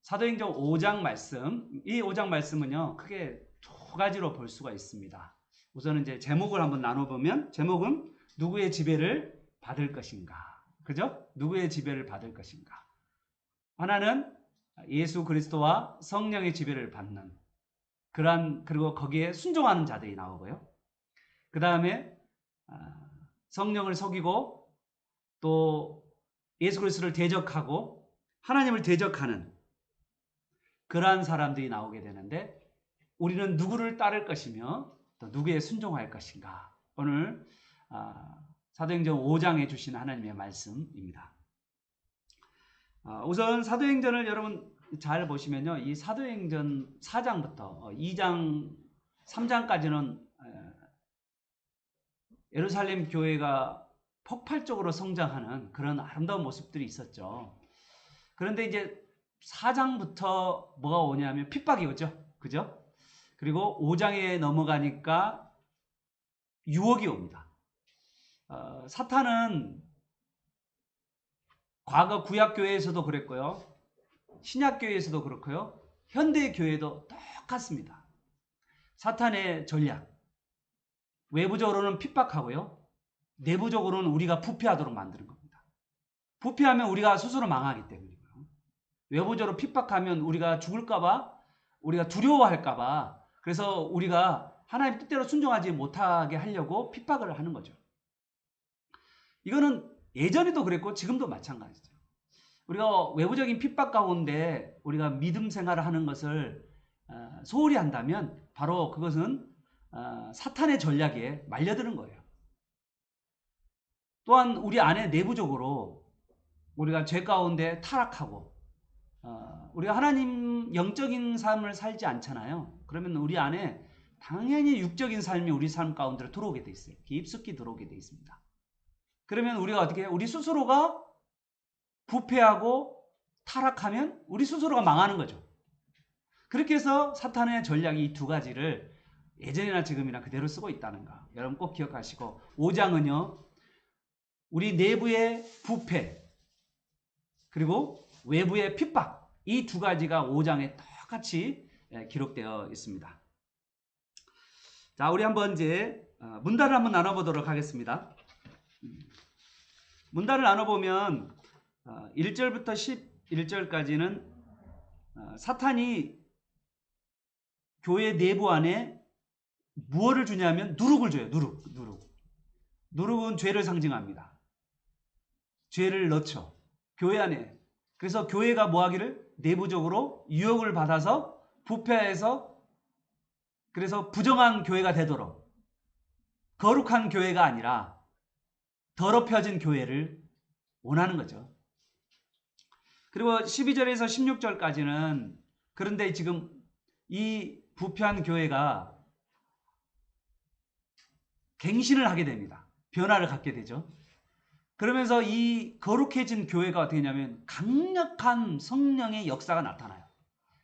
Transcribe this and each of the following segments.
사도행전 5장 말씀, 이 5장 말씀은요, 크게 두 가지로 볼 수가 있습니다. 우선은 이제 제목을 한번 나눠보면, 제목은 누구의 지배를 받을 것인가? 그죠? 누구의 지배를 받을 것인가? 하나는 예수 그리스도와 성령의 지배를 받는 그리고 거기에 순종하는 자들이 나오고요. 그 다음에 성령을 속이고 또 예수 그리스도를 대적하고 하나님을 대적하는 그러한 사람들이 나오게 되는데, 우리는 누구를 따를 것이며 또 누구에 순종할 것인가? 오늘 사도행전 5장에 주신 하나님의 말씀입니다. 우선 사도행전을 여러분 잘 보시면요, 이 사도행전 4장부터 2장 3장까지는 예루살렘 교회가 폭발적으로 성장하는 그런 아름다운 모습들이 있었죠. 그런데 이제 4장부터 뭐가 오냐면 핍박이 오죠. 그죠? 그리고 5장에 넘어가니까 유혹이 옵니다. 사탄은 과거 구약교회에서도 그랬고요, 신약교회에서도 그렇고요, 현대교회도 똑같습니다. 사탄의 전략, 외부적으로는 핍박하고요, 내부적으로는 우리가 부패하도록 만드는 겁니다. 부패하면 우리가 스스로 망하기 때문이고요. 외부적으로 핍박하면 우리가 죽을까봐, 우리가 두려워할까봐, 그래서 우리가 하나님 뜻대로 순종하지 못하게 하려고 핍박을 하는 거죠. 이거는 예전에도 그랬고 지금도 마찬가지죠. 우리가 외부적인 핍박 가운데 우리가 믿음 생활을 하는 것을 소홀히 한다면 바로 그것은 사탄의 전략에 말려드는 거예요. 또한 우리 안에 내부적으로 우리가 죄 가운데 타락하고 우리가 하나님 영적인 삶을 살지 않잖아요. 그러면 우리 안에 당연히 육적인 삶이 우리 삶 가운데로 들어오게 돼 있어요. 깊숙이 들어오게 돼 있습니다. 그러면 우리가 어떻게 해요? 우리 스스로가 부패하고 타락하면 우리 스스로가 망하는 거죠. 그렇게 해서 사탄의 전략이 이 두 가지를 예전이나 지금이나 그대로 쓰고 있다는가, 여러분 꼭 기억하시고, 5장은요 우리 내부의 부패 그리고 외부의 핍박, 이 두 가지가 5장에 똑같이 기록되어 있습니다. 자, 우리 한번 이제 문단을 한번 나눠보도록 하겠습니다. 문단을 나눠보면 1절부터 11절까지는 사탄이 교회 내부 안에 무엇을 주냐면 누룩을 줘요. 누룩은 죄를 상징합니다. 죄를 넣죠, 교회 안에. 그래서 교회가 뭐하기를? 내부적으로 유혹을 받아서 부패해서, 그래서 부정한 교회가 되도록, 거룩한 교회가 아니라 더럽혀진 교회를 원하는 거죠. 그리고 12절에서 16절까지는 그런데 지금 이 부패한 교회가 갱신을 하게 됩니다. 변화를 갖게 되죠. 그러면서 이 거룩해진 교회가 어떻게 되냐면 강력한 성령의 역사가 나타나요.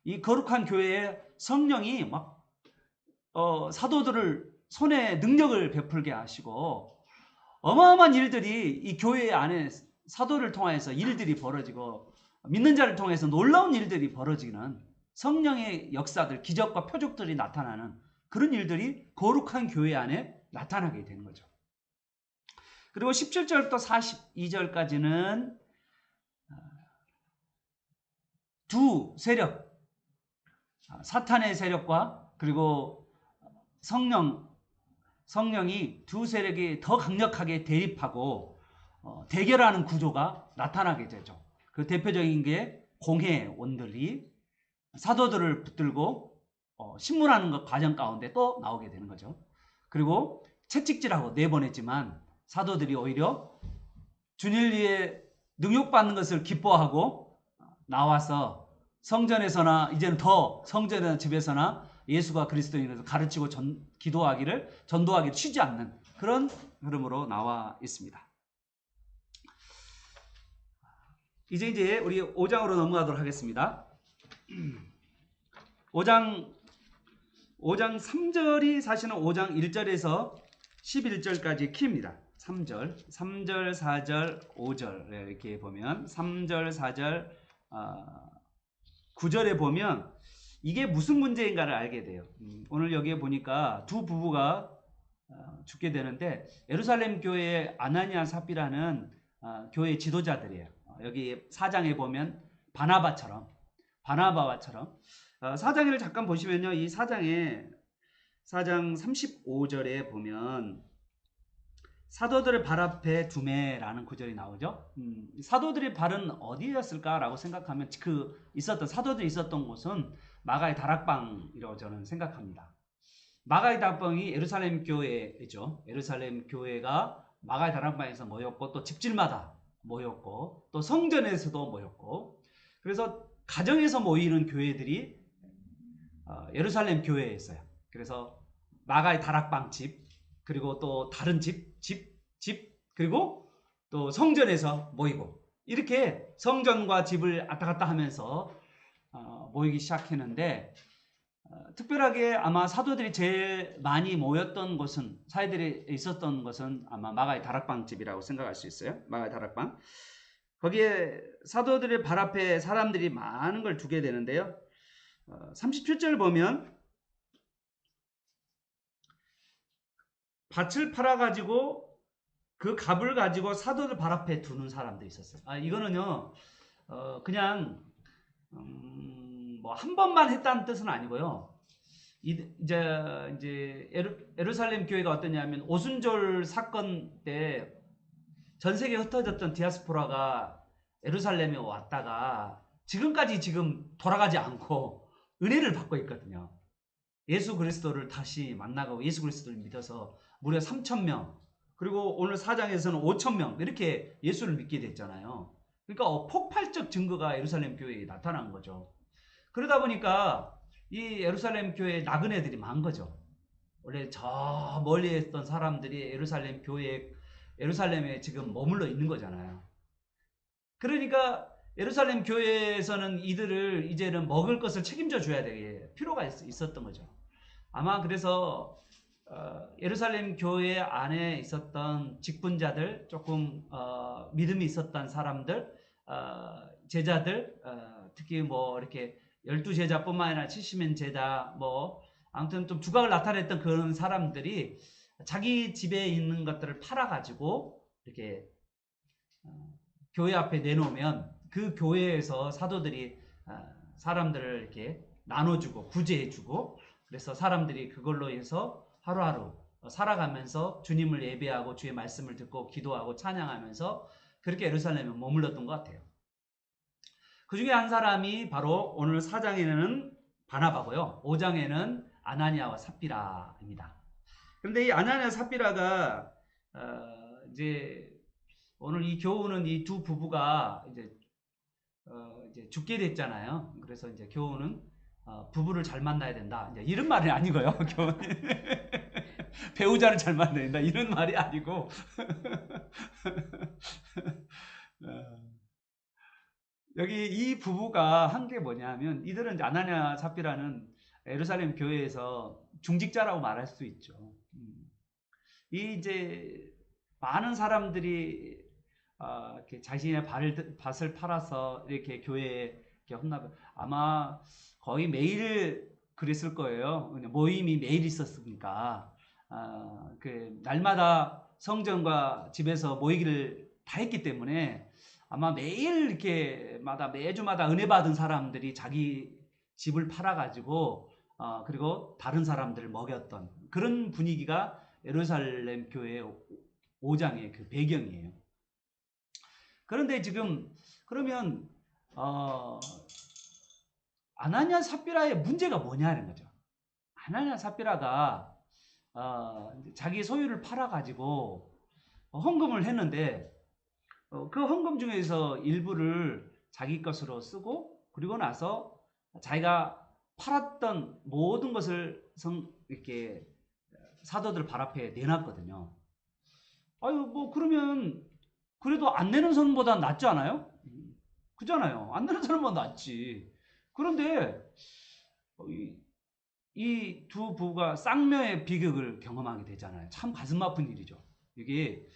이 거룩한 교회에 성령이 막 사도들을 손에 능력을 베풀게 하시고 어마어마한 일들이 이 교회 안에 사도를 통해서 일들이 벌어지고 믿는 자를 통해서 놀라운 일들이 벌어지는 성령의 역사들, 기적과 표적들이 나타나는 그런 일들이 거룩한 교회 안에 나타나게 되는 거죠. 그리고 17절부터 42절까지는 두 세력, 사탄의 세력과 그리고 성령이 두 세력이 더 강력하게 대립하고 대결하는 구조가 나타나게 되죠. 그 대표적인 게 공회원들이 사도들을 붙들고 신문하는 것 과정 가운데 또 나오게 되는 거죠. 그리고 채찍질하고 내보냈지만 사도들이 오히려 주님을 위해 능욕받는 것을 기뻐하고 나와서 성전에서나 이제는 더 성전이나 집에서나 예수가 그리스도인으로 가르치고 전도하기를 쉬지 않는 그런 흐름으로 나와 있습니다. 이제 우리 5장으로 넘어가도록 하겠습니다. 5장 3절이 사실은 5장 1절에서 11절까지 키입니다. 3절, 4절, 5절 이렇게 보면 3절, 4절, 9절에 보면 이게 무슨 문제인가를 알게 돼요. 오늘 여기에 보니까 두 부부가 죽게 되는데 예루살렘 교회의 아나니아 삽비라는 교회 지도자들이에요. 여기 4장에 보면 바나바처럼 4장을 잠깐 보시면요. 이 4장 35절에 보면 사도들의 발 앞에 두매라는 구절이 나오죠. 사도들의 발은 어디였을까라고 생각하면 사도들이 있었던 곳은 마가의 다락방이라고 저는 생각합니다. 마가의 다락방이 예루살렘 교회죠. 예루살렘 교회가 마가의 다락방에서 모였고 또 집집마다 모였고 또 성전에서도 모였고 그래서 가정에서 모이는 교회들이 예루살렘 교회에 있어요. 그래서 마가의 다락방 집 그리고 또 다른 집 그리고 또 성전에서 모이고 이렇게 성전과 집을 왔다 갔다 하면서 모이기 시작했는데 특별하게 아마 사도들이 제일 많이 모였던 곳은 사회들이 있었던 것은 아마 마가의 다락방 집이라고 생각할 수 있어요. 마가의 다락방. 거기에 사도들의 발 앞에 사람들이 많은 걸 두게 되는데요. 37절 보면 밭을 팔아가지고 그 값을 가지고 사도들 발 앞에 두는 사람도 있었어요. 이거는요, 그냥 뭐 한 번만 했다는 뜻은 아니고요. 이제 예루살렘 교회가 어떠냐면 오순절 사건 때 전 세계에 흩어졌던 디아스포라가 예루살렘에 왔다가 지금까지 지금 돌아가지 않고 은혜를 받고 있거든요. 예수 그리스도를 다시 만나고 예수 그리스도를 믿어서 무려 3,000명 그리고 오늘 4장에서는 5,000명 이렇게 예수를 믿게 됐잖아요. 그러니까 폭발적 증거가 예루살렘 교회에 나타난 거죠. 그러다 보니까 이 예루살렘 교회에 나그네들이 많은 거죠. 원래 저 멀리 있던 사람들이 예루살렘에 지금 머물러 있는 거잖아요. 그러니까 예루살렘 교회에서는 이들을 이제는 먹을 것을 책임져 줘야 될 필요가 있었던 거죠. 아마 그래서 예루살렘 교회 안에 있었던 직분자들, 조금 믿음이 있었던 사람들, 제자들, 특히 뭐 이렇게 12제자뿐만 아니라 70인 제자, 뭐 아무튼 좀 두각을 나타냈던 그런 사람들이 자기 집에 있는 것들을 팔아가지고 이렇게 교회 앞에 내놓으면 그 교회에서 사도들이 사람들을 이렇게 나눠주고 구제해주고 그래서 사람들이 그걸로 해서 하루하루 살아가면서 주님을 예배하고 주의 말씀을 듣고 기도하고 찬양하면서 그렇게 예루살렘에 머물렀던 것 같아요. 그 중에 한 사람이 바로 오늘 4장에는 바나바고요. 5장에는 아나니아와 삽비라입니다. 그런데 이 아나니아 삽비라가 이제 오늘 이 교훈은 이 두 부부가 이제 죽게 됐잖아요. 그래서 이제 교훈은 부부를 잘 만나야 된다. 이제 이런 말이 아니고요. 교훈 배우자를 잘 만나야 된다. 이런 말이 아니고 여기 이 부부가 한 게 뭐냐면 이들은 이제 아나니아 삽비라는 예루살렘 교회에서 중직자라고 말할 수 있죠. 이 이제 많은 사람들이 이렇게 자신의 밭을 팔아서 이렇게 교회에 헌납을 아마 거의 매일 그랬을 거예요. 모임이 매일 있었으니까 그 날마다 성전과 집에서 모이기를 다 했기 때문에 아마 매일 이렇게 매주마다 은혜 받은 사람들이 자기 집을 팔아가지고 그리고 다른 사람들을 먹였던 그런 분위기가 예루살렘 교회 5장의 그 배경이에요. 그런데 지금 그러면 아나니아 삽비라의 문제가 뭐냐는 거죠. 아나니아 삽비라가 자기 소유를 팔아가지고 헌금을 했는데 그 헌금 중에서 일부를 자기 것으로 쓰고 그리고 나서 자기가 팔았던 모든 것을 이렇게 사도들 발 앞에 내놨거든요. 뭐 그러면 그래도 안 내는 사람보다 낫지 않아요? 그잖아요. 안 내는 사람보다 낫지. 그런데 이 두 부부가 쌍묘의 비극을 경험하게 되잖아요. 참 가슴 아픈 일이죠. 이게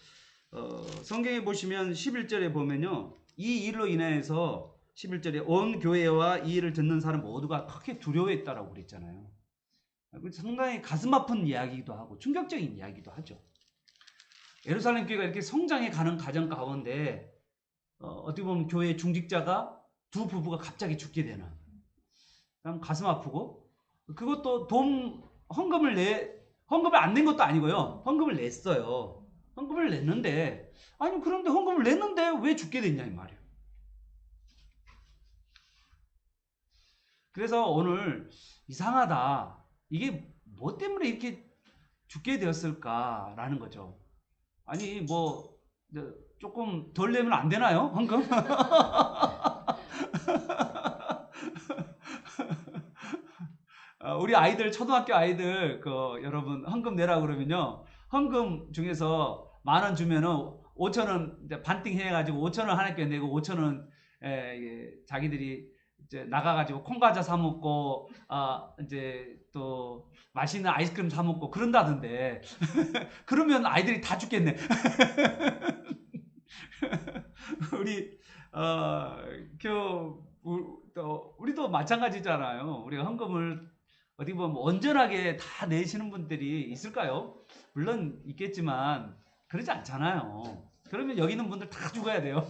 성경에 보시면 11절에 보면요. 이 일로 인해서 11절에 온 교회와 이 일을 듣는 사람 모두가 크게 두려워했다라고 그랬잖아요. 상당히 가슴 아픈 이야기이기도 하고 충격적인 이야기도 하죠. 예루살렘 교회가 이렇게 성장해 가는 과정 가운데 어떻게 보면 교회 중직자가 두 부부가 갑자기 죽게 되는, 그럼 가슴 아프고, 그것도 헌금을 안 낸 것도 아니고요. 헌금을 냈어요. 헌금을 냈는데, 아니 그런데 헌금을 냈는데 왜 죽게 됐냐 이 말이에요. 그래서 오늘 이상하다, 이게 뭐 때문에 이렇게 죽게 되었을까라는 거죠. 아니 뭐 조금 덜 내면 안 되나요? 헌금? 우리 아이들, 초등학교 아이들 여러분 헌금 내라 그러면요, 헌금 중에서 10,000원 주면은 5,000원 이제 반띵 해가지고 5,000원 하나께 내고 5,000원 자기들이 이제 나가가지고 콩과자 사 먹고 이제 또 맛있는 아이스크림 사 먹고 그런다던데. 그러면 아이들이 다 죽겠네. 우리 우리도 마찬가지잖아요. 우리가 헌금을 어디 보면 온전하게 다 내시는 분들이 있을까요? 물론 있겠지만 그러지 않잖아요. 그러면 여기 있는 분들 다 죽어야 돼요.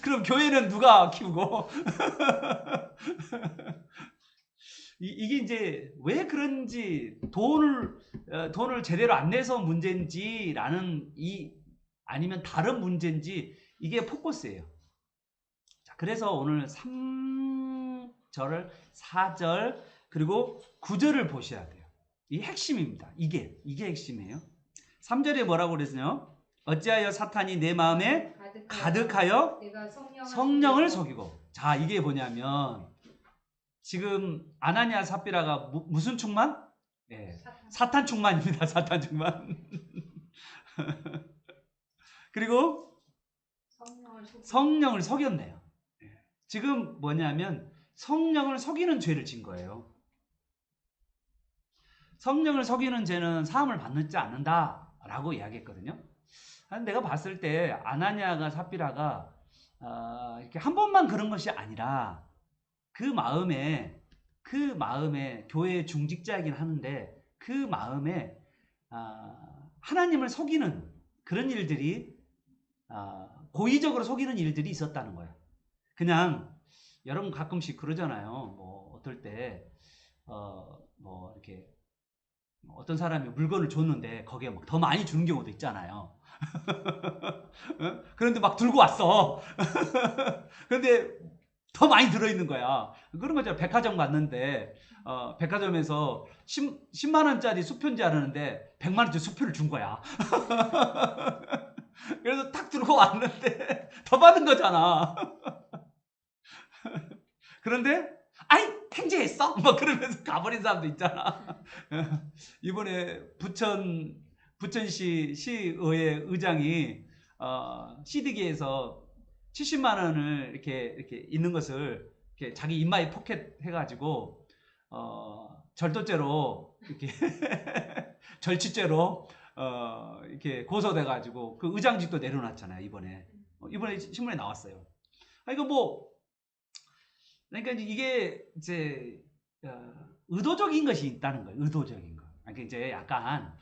그럼 교회는 누가 키우고? 이게 이제 왜 그런지, 돈을 제대로 안 내서 문제인지라는, 아니면 다른 문제인지, 이게 포커스예요. 자, 그래서 오늘 3절, 4절, 그리고 9절을 보셔야 돼요. 이 핵심입니다. 이게 핵심이에요. 3절에 뭐라고 그랬어요? 어찌하여 사탄이 내 마음에 가득하여 성령을 속이고. 자, 이게 뭐냐면 지금 아나니아 삽비라가 무슨 충만? 네, 사탄 충만입니다. 사탄 충만. 그리고 성령을 속였네요. 지금 뭐냐면 성령을 속이는 죄를 진 거예요. 성령을 속이는 죄는 사함을 받지 않는다라고 이야기했거든요. 내가 봤을 때 아나니아가 삽비라가 이렇게 한 번만 그런 것이 아니라 그 마음에 교회 중직자이긴 하는데 그 마음에 하나님을 속이는 그런 일들이, 고의적으로 속이는 일들이 있었다는 거예요. 그냥 여러분 가끔씩 그러잖아요. 뭐 어떨 때 뭐 이렇게 어떤 사람이 물건을 줬는데 거기에 막 더 많이 주는 경우도 있잖아요. 그런데 막 들고 왔어. 그런데 더 많이 들어있는 거야. 그런 거죠. 백화점 갔는데 백화점에서 10만 원짜리 수표인지 알았는데 100만 원짜리 수표를 준 거야. 그래서 탁 들고 왔는데 더 받은 거잖아. 그런데 아이 탱지했어? 뭐 그러면서 가버린 사람도 있잖아. 이번에 부천시 시의회 의장이 CD기에서 70만 원을 이렇게 있는 것을 이렇게 자기 인마에 포켓해가지고 절도죄로 이렇게 절취죄로 이렇게 고소돼가지고 그 의장직도 내려놨잖아요. 이번에 신문에 나왔어요. 이거 뭐 그러니까 이게 이제 의도적인 것이 있다는 거예요. 의도적인 거. 그러니까 이제 약간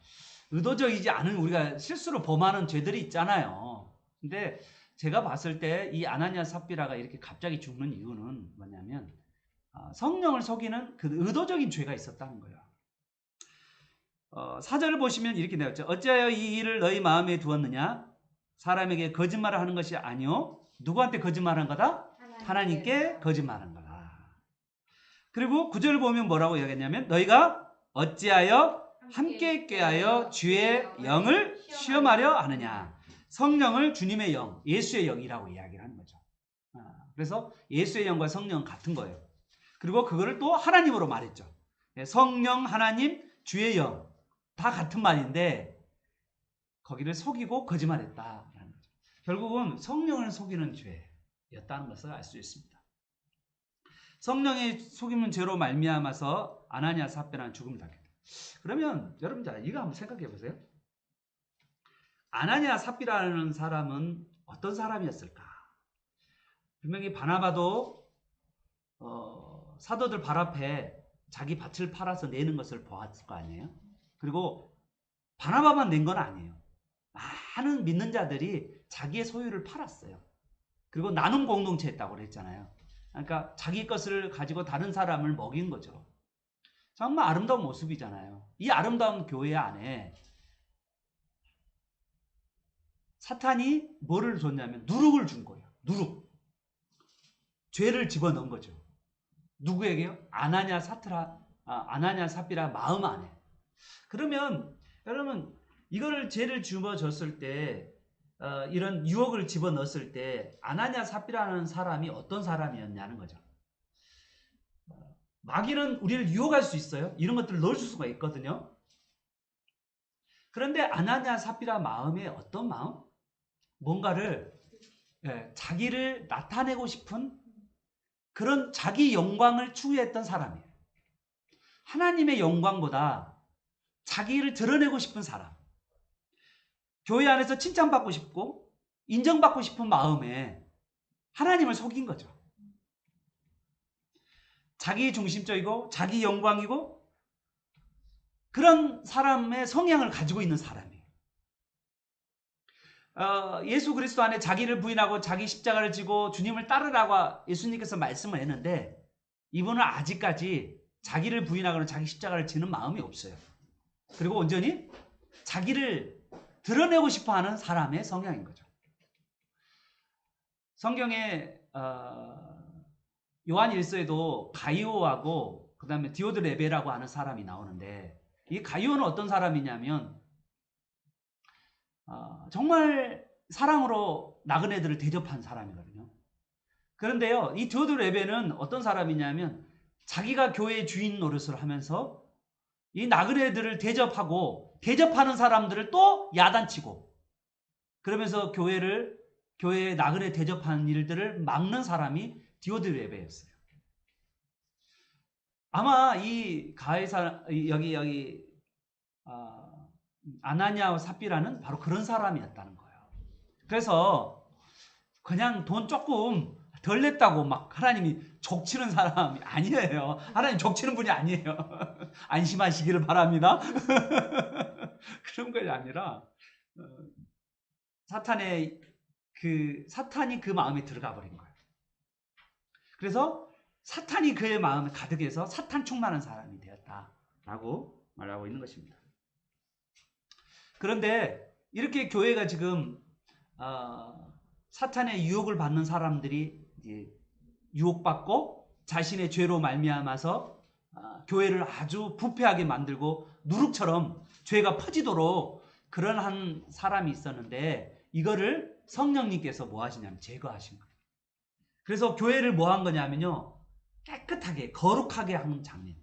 의도적이지 않은 우리가 실수로 범하는 죄들이 있잖아요. 근데 제가 봤을 때 이 아나니아 삽비라가 이렇게 갑자기 죽는 이유는 뭐냐면 성령을 속이는 그 의도적인 죄가 있었다는 거예요. 4절을 보시면 이렇게 되었죠. 어찌하여 이 일을 너희 마음에 두었느냐? 사람에게 거짓말을 하는 것이 아니요. 누구한테 거짓말한 거다? 하나님께 거짓말한 거다. 그리고 9절을 보면 뭐라고 이야기했냐면 너희가 어찌하여 함께 꾀하여 주의 영을 시험하려 하느냐. 성령을 주님의 영, 예수의 영이라고 이야기를 하는 거죠. 그래서 예수의 영과 성령은 같은 거예요. 그리고 그거를 또 하나님으로 말했죠. 성령, 하나님, 주의 영 다 같은 말인데 거기를 속이고 거짓말했다라는 거죠. 결국은 성령을 속이는 죄였다는 것을 알 수 있습니다. 성령의 속이는 죄로 말미암아서 아나니아 삽비라는 죽음을 당했다. 그러면 여러분 자 이거 한번 생각해 보세요. 아나니아 삽비라는 사람은 어떤 사람이었을까? 분명히 바나바도 사도들 발 앞에 자기 밭을 팔아서 내는 것을 보았을 거 아니에요. 그리고 바나바만 낸 건 아니에요. 많은 믿는 자들이 자기의 소유를 팔았어요. 그리고 나눔 공동체 했다고 그랬잖아요. 그러니까 자기 것을 가지고 다른 사람을 먹인 거죠. 정말 아름다운 모습이잖아요. 이 아름다운 교회 안에 사탄이 뭐를 줬냐면 누룩을 준 거예요. 누룩. 죄를 집어넣은 거죠. 누구에게요? 아나냐 사피라 마음 안에. 그러면 여러분 이거를 죄를 집어줬을 때 이런 유혹을 집어넣었을 때 아나냐 사피라는 사람이 어떤 사람이었냐는 거죠. 마귀는 우리를 유혹할 수 있어요. 이런 것들을 넣을 수가 있거든요. 그런데 아나냐 사피라 마음에 어떤 마음? 뭔가를 자기를 나타내고 싶은 그런 자기 영광을 추구했던 사람이에요. 하나님의 영광보다 자기를 드러내고 싶은 사람. 교회 안에서 칭찬받고 싶고 인정받고 싶은 마음에 하나님을 속인 거죠. 자기 중심적이고 자기 영광이고 그런 사람의 성향을 가지고 있는 사람이에요. 예수 그리스도 안에 자기를 부인하고 자기 십자가를 지고 주님을 따르라고 예수님께서 말씀을 했는데 이분은 아직까지 자기를 부인하거나 자기 십자가를 지는 마음이 없어요. 그리고 온전히 자기를 드러내고 싶어하는 사람의 성향인 거죠. 성경에 요한 1서에도 가이오하고 그 다음에 디오드레베라고 하는 사람이 나오는데 이 가이오는 어떤 사람이냐면 정말 사랑으로 나그네들을 대접한 사람이거든요. 그런데요, 이 디오드레베는 어떤 사람이냐면 자기가 교회의 주인 노릇을 하면서 이 나그네들을 대접하고 대접하는 사람들을 또 야단치고 그러면서 교회의 나그네 대접하는 일들을 막는 사람이 디오드레베였어요. 아마 이 여기 아나니아와 삽비라는 바로 그런 사람이었다는 거예요. 그래서 그냥 돈 조금 덜 냈다고 막 하나님이 족치는 사람이 아니에요. 하나님 족치는 분이 아니에요. 안심하시기를 바랍니다. 그런 것이 아니라 사탄이 그 마음에 들어가 버린 거예요. 그래서 사탄이 그의 마음에 가득해서 사탄 충만한 사람이 되었다라고 말하고 있는 것입니다. 그런데 이렇게 교회가 지금 사탄의 유혹을 받는 사람들이 이제 유혹받고 자신의 죄로 말미암아서 교회를 아주 부패하게 만들고 누룩처럼 죄가 퍼지도록 그런 한 사람이 있었는데 이거를 성령님께서 뭐 하시냐면 제거하신 거예요. 그래서 교회를 뭐 한 거냐면요 깨끗하게 거룩하게 한 장면.